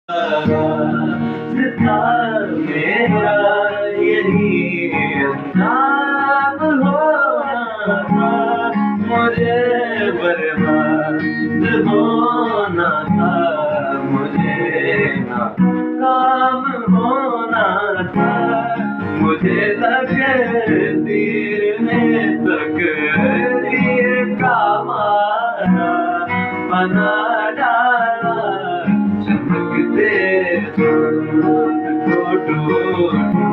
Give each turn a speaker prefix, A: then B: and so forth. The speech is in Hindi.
A: था मेरा यही अंजाम होना था, मुझे बर्बाद होना था, मुझे नाकाम होना था। मुझे तकदीर ने तकदीर का मारा बना डाला, चमकते चाँद को ढूंढ